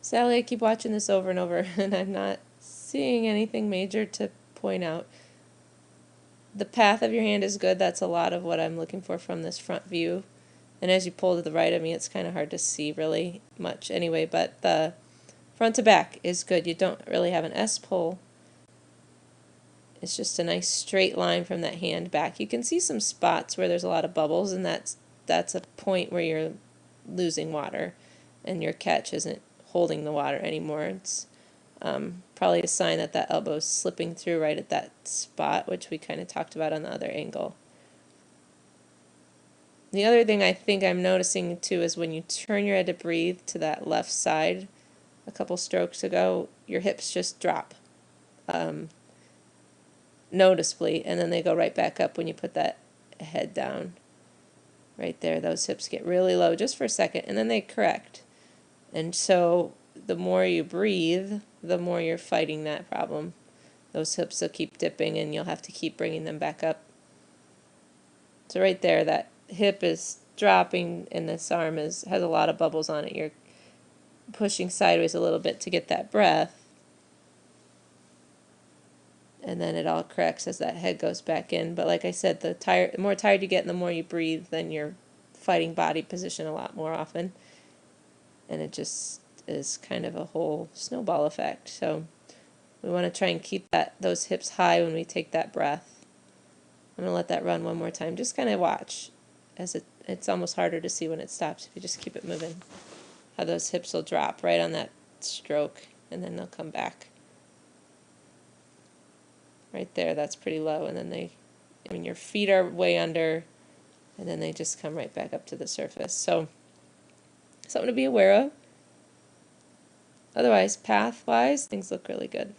Sally, I keep watching this over and over, and I'm not seeing anything major to point out. The path of your hand is good. That's a lot of what I'm looking for from this front view. And as you pull to the right of me, it's kind of hard to see really much anyway, but the front to back is good. You don't really have an S-pull. It's just a nice straight line from that hand back. You can see some spots where there's a lot of bubbles, and that's a point where you're losing water and your catch isn't holding the water anymore. It's probably a sign that that elbow is slipping through right at that spot, which we kind of talked about on the other angle. The other thing I think I'm noticing too is when you turn your head to breathe to that left side a couple strokes ago, your hips just drop noticeably, and then they go right back up when you put that head down. Right there, those hips get really low just for a second, and then they correct. And so the more you breathe, the more you're fighting that problem. Those hips will keep dipping, and you'll have to keep bringing them back up. So right there, that hip is dropping, and this arm has a lot of bubbles on it. You're pushing sideways a little bit to get that breath, and then it all corrects as that head goes back in. But like I said, the more tired you get and the more you breathe, then you're fighting body position a lot more often, and it just is kind of a whole snowball effect. So we want to try and keep those hips high when we take that breath. I'm going to let that run one more time. Just kind of watch as it's almost harder to see when it stops if you just keep it moving. How those hips will drop right on that stroke, and then they'll come back. Right there, that's pretty low, and then your feet are way under, and then they just come right back up to the surface. So, something to be aware of. Otherwise, path-wise, things look really good.